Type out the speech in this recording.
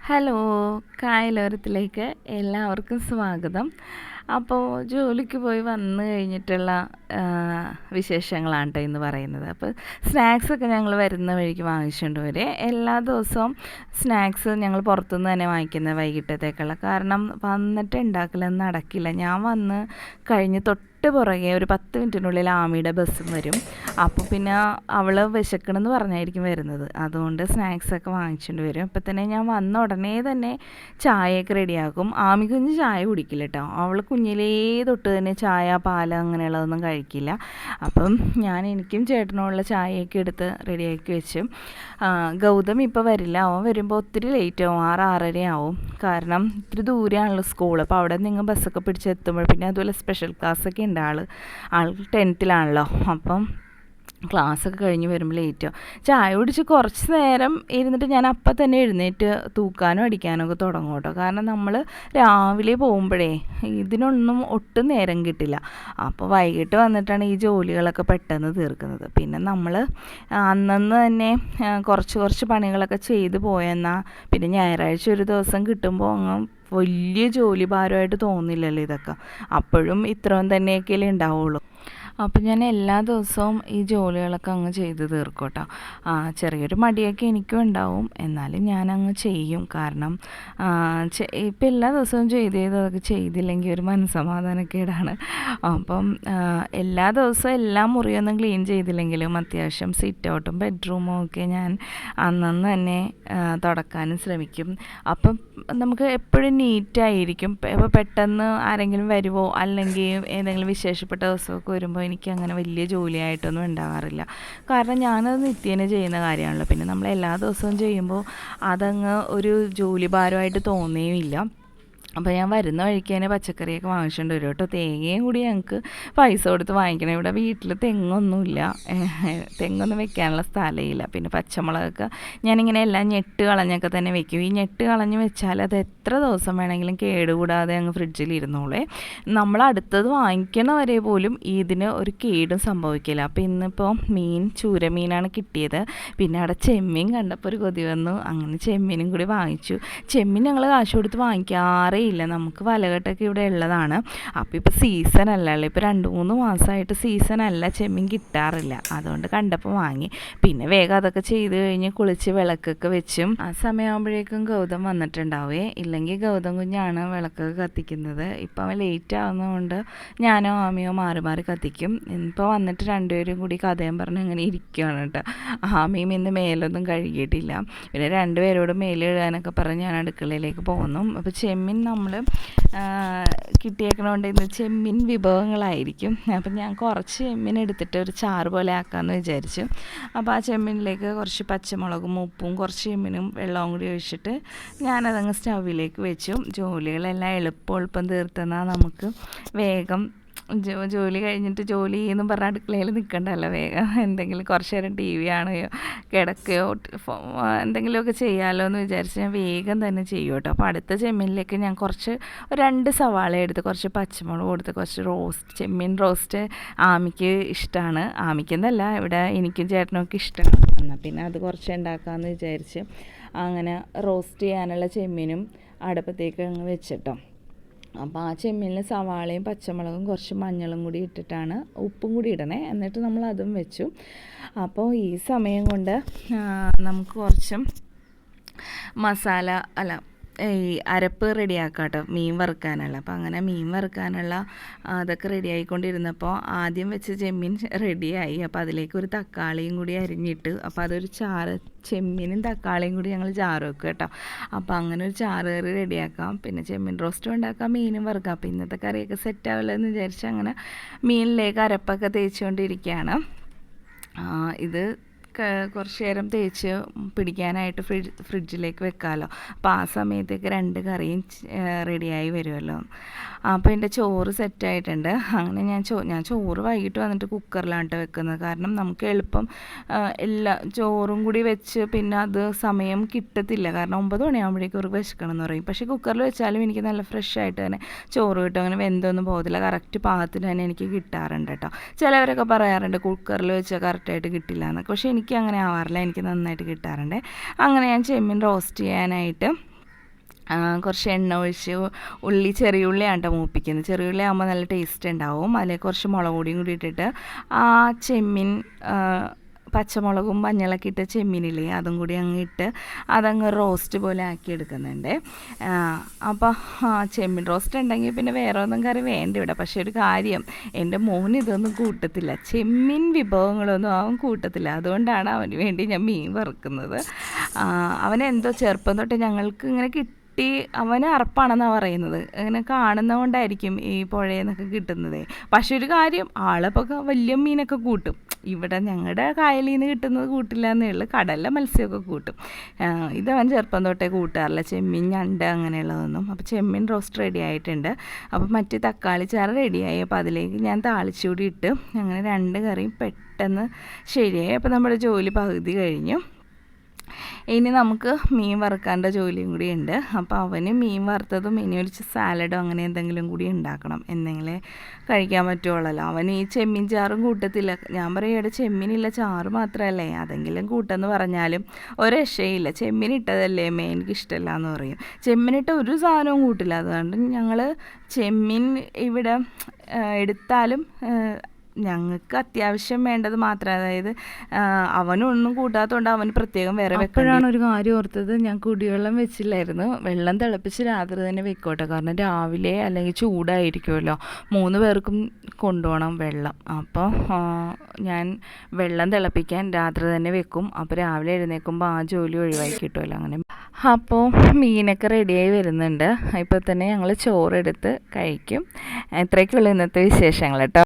Hello, കായലോരത്തിലേക്ക് എല്ലാവർക്കും സ്വാഗതം. അപ്പോൾ ജോലിക്ക് പോയി വന്നു കഴിഞ്ഞിട്ടുള്ള വിശേഷങ്ങളാണ് കേട്ടോ ഇന്ന് പറയുന്നത്. അപ്പോൾ സ്നാക്സൊക്കെ ഞങ്ങൾ വരുന്ന വഴിക്ക് വാങ്ങിച്ചുകൊണ്ട് വരെ എല്ലാ ദിവസവും സ്നാക്സ് ഞങ്ങൾ പുറത്തുനിന്ന് തന്നെ വാങ്ങിക്കുന്നത് വൈകിട്ടത്തേക്കുള്ള. കാരണം വന്നിട്ട് ഉണ്ടാക്കലൊന്നും നടക്കില്ല. ഞാൻ വന്ന് കഴിഞ്ഞ് പുറകെ ഒരു 10 മിനിറ്റിനുള്ളിൽ ആമിയുടെ ബസ്സും വരും. അപ്പോൾ പിന്നെ അവൾ വിശക്കണമെന്ന് പറഞ്ഞായിരിക്കും വരുന്നത്. അതുകൊണ്ട് സ്നാക്സൊക്കെ വാങ്ങിച്ചുകൊണ്ട് വരും. അപ്പോൾ തന്നെ ഞാൻ വന്ന ഉടനെ തന്നെ ചായയൊക്കെ റെഡിയാക്കും. ആമി കുഞ്ഞ് ചായ കുടിക്കില്ല കേട്ടോ. അവൾ കുഞ്ഞിലേ തൊട്ട് തന്നെ ചായ, പാൽ അങ്ങനെയുള്ളതൊന്നും കഴിക്കില്ല. അപ്പം എനിക്കും ചേട്ടനുള്ള ചായയൊക്കെ എടുത്ത് റെഡിയാക്കി വെച്ചു. ഗൗതം ഇപ്പോൾ വരില്ല. അവൻ വരുമ്പോൾ ഒത്തിരി ലേറ്റ് ആവും, 6-6:30 ആവും. കാരണം ഇത്തിരി ദൂരെയാണല്ലോ സ്കൂൾ. അപ്പോൾ അവിടെ നിങ്ങൾ ബസ്സൊക്കെ പിടിച്ചെത്തുമ്പോൾ പിന്നെ അതുപോലെ സ്പെഷ്യൽ ക്ലാസ്സൊക്കെ ഉണ്ട്. ആൾ 10th-ലാണല്ലോ. അപ്പം ക്ലാസ്സൊക്കെ കഴിഞ്ഞ് വരുമ്പോൾ ലേറ്റാവും. ചായ കുടിച്ച് കുറച്ച് നേരം ഇരുന്നിട്ട് ഞാൻ അപ്പം തന്നെ എഴുന്നേറ്റ് തൂക്കാനും അടിക്കാനും ഒക്കെ തുടങ്ങും കേട്ടോ. കാരണം നമ്മൾ രാവിലെ പോകുമ്പോഴേ ഇതിനൊന്നും ഒട്ടും നേരം കിട്ടില്ല. അപ്പോൾ വൈകിട്ട് വന്നിട്ടാണ് ഈ ജോലികളൊക്കെ പെട്ടെന്ന് തീർക്കുന്നത്. പിന്നെ നമ്മൾ അന്നന്ന് തന്നെ കുറച്ച് പണികളൊക്കെ ചെയ്ത് പോയെന്നാൽ പിന്നെ ഞായറാഴ്ച ഒരു ദിവസം കിട്ടുമ്പോൾ അങ്ങ് വലിയ ജോലി ഭാരമായിട്ട് തോന്നില്ലല്ലോ ഇതൊക്കെ. അപ്പോഴും ഇത്രയും തന്നെയൊക്കെയല്ലേ ഉണ്ടാവുള്ളൂ. അപ്പം ഞാൻ എല്ലാ ദിവസവും ഈ ജോലികളൊക്കെ അങ്ങ് ചെയ്ത് തീർക്കും കേട്ടോ. ചെറിയൊരു മടിയൊക്കെ എനിക്കും ഉണ്ടാവും, എന്നാലും ഞാനങ്ങ് ചെയ്യും. കാരണം ഇപ്പം എല്ലാ ദിവസവും അതൊക്കെ ചെയ്തില്ലെങ്കിൽ ഒരു മനസ്സമാധാനക്കേടാണ്. അപ്പം എല്ലാ ദിവസവും എല്ലാ മുറിയൊന്നും ക്ലീൻ ചെയ്തില്ലെങ്കിലും അത്യാവശ്യം സിറ്റ് ഔട്ടും ബെഡ്റൂമും ഒക്കെ ഞാൻ അന്നന്ന് തന്നെ തുടക്കാനും ശ്രമിക്കും. അപ്പം നമുക്ക് എപ്പോഴും നീറ്റായിരിക്കും. ഇപ്പോൾ പെട്ടെന്ന് ആരെങ്കിലും വരുമോ അല്ലെങ്കിൽ ഏതെങ്കിലും വിശേഷപ്പെട്ട ദിവസമൊക്കെ വരുമ്പോൾ എനിക്കങ്ങനെ വലിയ ജോലിയായിട്ടൊന്നും ഉണ്ടാകാറില്ല. കാരണം ഞാനത് നിത്യേന ചെയ്യുന്ന കാര്യമാണല്ലോ. പിന്നെ നമ്മൾ എല്ലാ ദിവസവും ചെയ്യുമ്പോൾ അതങ്ങ് ഒരു ജോലി ഭാരമായിട്ട് തോന്നുകയുമില്ല. അപ്പോൾ ഞാൻ വരുന്ന വഴിക്ക് തന്നെ പച്ചക്കറിയൊക്കെ വാങ്ങിച്ചുകൊണ്ട് വരും കേട്ടോ. തേങ്ങയും കൂടി ഞങ്ങൾക്ക് പൈസ കൊടുത്ത് വാങ്ങിക്കണം. ഇവിടെ വീട്ടിൽ തെങ്ങൊന്നുമില്ല, തെങ്ങൊന്നും വെക്കാനുള്ള സ്ഥലമില്ല. പിന്നെ പച്ചമുളകൊക്കെ ഞാനിങ്ങനെ എല്ലാം ഞെട്ട് കളഞ്ഞൊക്കെ തന്നെ വെക്കും. ഈ ഞെട്ട് കളഞ്ഞ് വെച്ചാൽ അത് എത്ര ദിവസം വേണമെങ്കിലും കേടുകൂടാതെ അങ്ങ് ഫ്രിഡ്ജിൽ ഇരുന്നോളേ. നമ്മൾ അടുത്തത് വാങ്ങിക്കണ വരെ പോലും ഇതിന് ഒരു കേടും സംഭവിക്കില്ല. അപ്പോൾ ഇന്നിപ്പോൾ ചൂരമീനാണ് കിട്ടിയത്. പിന്നെ അവിടെ ചെമ്മീൻ കണ്ടപ്പോൾ ഒരു കൊതി വന്നു. അങ്ങനെ ചെമ്മീനും കൂടി വാങ്ങിച്ചു. ചെമ്മീൻ ഞങ്ങൾ കാശ് കൊടുത്ത് വാങ്ങിക്കാറേ ഇല്ല. നമുക്ക് വലകെട്ടൊക്കെ ഇവിടെ ഉള്ളതാണ്. അപ്പോൾ ഇപ്പോൾ സീസൺ അല്ലല്ലോ. ഇപ്പോൾ 2-3 മാസമായിട്ട് സീസൺ അല്ല, ചെമ്മീൻ കിട്ടാറില്ല. അതുകൊണ്ട് കണ്ടപ്പോൾ വാങ്ങി. പിന്നെ വേഗം അതൊക്കെ ചെയ്ത് കഴിഞ്ഞ് കുളിച്ച് വിളക്കൊക്കെ വെച്ചും ആ സമയമാകുമ്പോഴേക്കും ഗൗതം വന്നിട്ടുണ്ടാവേ. ഇല്ലെങ്കിൽ ഗൗതം കുഞ്ഞാണ് വിളക്കൊക്കെ കത്തിക്കുന്നത്. ഇപ്പം അവൻ ലേറ്റ് ആവുന്നതുകൊണ്ട് ഞാനോ ആമിയോ മാറി മാറി കത്തിക്കും. ഇപ്പോൾ വന്നിട്ട് രണ്ടുപേരും കൂടി കഥയും പറഞ്ഞ് അങ്ങനെ ഇരിക്കുകയാണ് കേട്ടോ. ആമിയും ഇന്ന് മേലൊന്നും കഴുകിയിട്ടില്ല. പിന്നെ രണ്ടുപേരോട് മേല് കഴുകാനൊക്കെ പറഞ്ഞ് ഞാൻ അടുക്കളയിലേക്ക് പോകുന്നു. അപ്പോൾ ചെമ്മീൻ നമ്മൾ കിട്ടിയേക്കണോണ്ട് ഇന്ന് ചെമ്മീൻ വിഭവങ്ങളായിരിക്കും. അപ്പം ഞാൻ കുറച്ച് ചെമ്മീൻ എടുത്തിട്ട് ഒരു ചാറ് പോലെ ആക്കാമെന്ന് വിചാരിച്ചു. അപ്പോൾ ആ ചെമ്മീനിലേക്ക് കുറച്ച് പച്ചമുളകും ഉപ്പും കുറച്ച് ചെമ്മീനും വെള്ളവും കൂടി ഒഴിച്ചിട്ട് ഞാനതങ്ങ് സ്റ്റൗവിലേക്ക് വെച്ചു. ജോലികളെല്ലാം എളുപ്പം തീർത്തെന്നാൽ നമുക്ക് വേഗം ജോലി കഴിഞ്ഞിട്ട് ജോലി ചെയ്യുന്നു പറഞ്ഞാൽ അടുക്കളയിൽ നിൽക്കണ്ടല്ലോ. വേഗം എന്തെങ്കിലും കുറച്ച് നേരം TV കാണുകയോ കിടക്കുകയോ എന്തെങ്കിലുമൊക്കെ ചെയ്യാമല്ലോ എന്ന് വിചാരിച്ച് ഞാൻ വേഗം തന്നെ ചെയ്യും കേട്ടോ. അപ്പോൾ അടുത്ത ചെമ്മീനിലേക്ക് ഞാൻ കുറച്ച് 2 സവാള എടുത്ത് കുറച്ച് പച്ചമുളക് കൊടുത്ത് കുറച്ച് ചെമ്മീൻ റോസ്റ്റ് ആമിക്ക് ഇഷ്ടമാണ്. ആമിക്കെന്നല്ല, ഇവിടെ എനിക്കും ചേട്ടനൊക്കെ ഇഷ്ടമാണ്. എന്നാൽ പിന്നെ അത് കുറച്ച് ഉണ്ടാക്കാമെന്ന് വിചാരിച്ച് അങ്ങനെ റോസ്റ്റ് ചെയ്യാനുള്ള ചെമ്മീനും അടുപ്പത്തേക്ക് അങ്ങ് വെച്ചിട്ടോ. അപ്പോൾ ആ ചെമ്മീനിൽ സവാളയും പച്ചമുളകും കുറച്ച് മഞ്ഞളും കൂടി ഇട്ടിട്ടാണ്, ഉപ്പും കൂടി ഇടണേ. എന്നിട്ട് നമ്മൾ അതും വെച്ചു. അപ്പോൾ ഈ സമയം കൊണ്ട് നമുക്ക് കുറച്ച് ഈ അരപ്പ് റെഡിയാക്കാം കേട്ടോ, മീൻ വറുക്കാനുള്ള. അപ്പോൾ അങ്ങനെ മീൻ വറുക്കാനുള്ള അതൊക്കെ റെഡിയായിക്കൊണ്ടിരുന്നപ്പോൾ ആദ്യം വെച്ച് ചെമ്മീൻ റെഡിയായി. അപ്പോൾ അതിലേക്ക് ഒരു തക്കാളിയും കൂടി അരിഞ്ഞിട്ട്, അപ്പോൾ അതൊരു ചാറ്, ചെമ്മീനും തക്കാളിയും കൂടി ഞങ്ങൾ ചാറ് വെക്കും കേട്ടോ. അപ്പോൾ അങ്ങനെ ഒരു ചാറ് കറി റെഡിയാക്കാം. പിന്നെ ചെമ്മീൻ റോസ്റ്റും ഉണ്ടാക്കാം, മീനും വറുക്കാം. അപ്പോൾ ഇന്നത്തെ കറിയൊക്കെ സെറ്റാവില്ല എന്ന് വിചാരിച്ച് അങ്ങനെ മീനിലേക്ക് അരപ്പൊക്കെ തേച്ചുകൊണ്ടിരിക്കുകയാണ്. ഇത് കുറച്ച് നേരം തേച്ച് പിടിക്കാനായിട്ട് ഫ്രിഡ്ജിലേക്ക് വെക്കാമല്ലോ. അപ്പോൾ ആ സമയത്തേക്ക് 2 കറിയും റെഡിയായി വരുമല്ലോ. അപ്പോൾ എൻ്റെ ചോറ് സെറ്റായിട്ടുണ്ട്. അങ്ങനെ ഞാൻ ചോറ് വൈകിട്ട് വന്നിട്ട് കുക്കറിലാണ് കേട്ടോ വെക്കുന്നത്. കാരണം നമുക്ക് എളുപ്പം എല്ലാ ചോറും കൂടി വെച്ച് പിന്നെ അത് സമയം കിട്ടത്തില്ല. കാരണം 9 മണിയാകുമ്പോഴേക്കും ഒരു വിശക്കണം എന്ന് പറയും. പക്ഷേ കുക്കറിൽ വെച്ചാലും എനിക്ക് നല്ല ഫ്രഷ് ആയിട്ട് തന്നെ ചോറ് കിട്ടും. അങ്ങനെ വെന്തൊന്നും പോകത്തില്ല, കറക്റ്റ് പാകത്തിന് തന്നെ എനിക്ക് കിട്ടാറുണ്ട് കേട്ടോ. ചിലവരൊക്കെ പറയാറുണ്ട് കുക്കറിൽ വെച്ചാൽ കറക്റ്റായിട്ട് കിട്ടില്ല എന്നൊക്കെ. പക്ഷേ എനിക്ക് അങ്ങനെ ആവാറില്ല, എനിക്ക് നന്നായിട്ട് കിട്ടാറുണ്ട്. അങ്ങനെ ഞാൻ ചെമ്മീൻ റോസ്റ്റ് ചെയ്യാനായിട്ട് കുറച്ച് എണ്ണ ഒഴിച്ച് ചെറിയ ഉള്ളിയാണ് കേട്ടോ മൂപ്പിക്കുന്നത്. ചെറിയ ഉള്ളി ആകുമ്പോൾ നല്ല ടേസ്റ്റ് ഉണ്ടാവും. അതിലേക്ക് കുറച്ച് മുളക് പൊടിയും കൂടി ഇട്ടിട്ട് ആ ചെമ്മീൻ പച്ചമുളകും മഞ്ഞളൊക്കെ ഇട്ട് ചെമ്മീനില്ലേ അതും കൂടി അങ്ങ് ഇട്ട് അതങ്ങ് റോസ്റ്റ് പോലെ ആക്കി എടുക്കുന്നുണ്ട്. അപ്പോൾ ചെമ്മീൻ റോസ്റ്റ് ഉണ്ടെങ്കിൽ പിന്നെ വേറെ ഒന്നും കറി വേണ്ട ഇവിടെ. പക്ഷേ ഒരു കാര്യം, എൻ്റെ മോൻ ഇതൊന്നും കൂട്ടത്തില്ല, ചെമ്മീൻ വിഭവങ്ങളൊന്നും അവൻ കൂട്ടത്തില്ല. അതുകൊണ്ടാണ് അവന് വേണ്ടി ഞാൻ മീൻ വറുക്കുന്നത്. അവനെന്തോ ചെറുപ്പം തൊട്ട് ഞങ്ങൾക്ക് ഇങ്ങനെ അവന് അറപ്പാണെന്നാണ് പറയുന്നത്. അങ്ങനെ കാണുന്നതുകൊണ്ടായിരിക്കും ഈ പുഴയിൽ നിന്നൊക്കെ കിട്ടുന്നത്. പക്ഷെ ഒരു കാര്യം, ആളപ്പോൾ വലിയ മീനൊക്കെ കൂട്ടും. ഇവിടെ ഞങ്ങളുടെ കായലിൽ നിന്ന് കിട്ടുന്നത് കൂട്ടില്ല എന്നേ ഉള്ളൂ. കടലിലെ മത്സ്യമൊക്കെ കൂട്ടും. ഇതവൻ ചെറുപ്പം തൊട്ടേ കൂട്ടാറില്ല, ചെമ്മീൻ, ഞണ്ട് അങ്ങനെയുള്ളതൊന്നും. അപ്പോൾ ചെമ്മീൻ റോസ്റ്റ് റെഡി ആയിട്ടുണ്ട്. അപ്പോൾ മറ്റേ തക്കാളി ചാറ് റെഡിയായി. അപ്പോൾ അതിലേക്ക് ഞാൻ താളിച്ചുകൂടി ഇട്ട് അങ്ങനെ 2 കറിയും പെട്ടെന്ന് ശരിയായി. അപ്പോൾ നമ്മുടെ ജോലി പകുതി കഴിഞ്ഞു. ഇനി നമുക്ക് മീൻ വറുക്കാൻ്റെ ജോലിയും കൂടി ഉണ്ട്. അപ്പോൾ അവന് മീൻ വറുത്തതും ഇനി ഒരു സാലഡോ അങ്ങനെ എന്തെങ്കിലും കൂടി ഉണ്ടാക്കണം. എന്തെങ്കിലും കഴിക്കാൻ പറ്റുള്ളല്ലോ. അവന് ഈ ചെമ്മീൻ ചാറും കൂട്ടത്തില്ല. ഞാൻ പറയും, ഇവിടെ ചെമ്മീനില്ല, ചാറ് മാത്രമല്ലേ, അതെങ്കിലും കൂട്ടെന്ന് പറഞ്ഞാലും ഒരു രക്ഷയില്ല. ചെമ്മീൻ ഇട്ടതല്ലേ മേ, എനിക്ക് ഇഷ്ടമല്ല എന്ന് പറയും. ചെമ്മീനിട്ട ഒരു സാധനവും കൂട്ടില്ല. അതുകൊണ്ട് ഞങ്ങൾ ചെമ്മീൻ ഇവിടെ എടുത്താലും ഞങ്ങൾക്ക് അത്യാവശ്യം വേണ്ടത് മാത്രം. അതായത് അവനൊന്നും കൂട്ടാത്തതുകൊണ്ട് അവന് പ്രത്യേകം വേറെ വെക്കാനാണ്. ഒരു കാര്യം ഓർത്തത്, ഞാൻ കുടിവെള്ളം വെച്ചില്ലായിരുന്നു. വെള്ളം തിളപ്പിച്ച് രാത്രി തന്നെ വെക്കോട്ടെ, കാരണം രാവിലെ അല്ലെങ്കിൽ ചൂടായിരിക്കുമല്ലോ, 3 പേർക്കും കൊണ്ടുപോകണം വെള്ളം. അപ്പോൾ ഞാൻ വെള്ളം തിളപ്പിക്കാൻ രാത്രി തന്നെ വെക്കും. അപ്പോൾ രാവിലെ എഴുന്നേൽക്കുമ്പോൾ ആ ജോലി ഒഴിവാക്കി കിട്ടുമല്ലോ. അങ്ങനെ അപ്പോൾ മീനൊക്കെ റെഡിയായി വരുന്നുണ്ട്. ഇപ്പോൾ തന്നെ ഞങ്ങൾ ചോറെടുത്ത് കഴിക്കും. ഇത്രയൊക്കെയുള്ള ഇന്നത്തെ വിശേഷങ്ങൾ കേട്ടോ.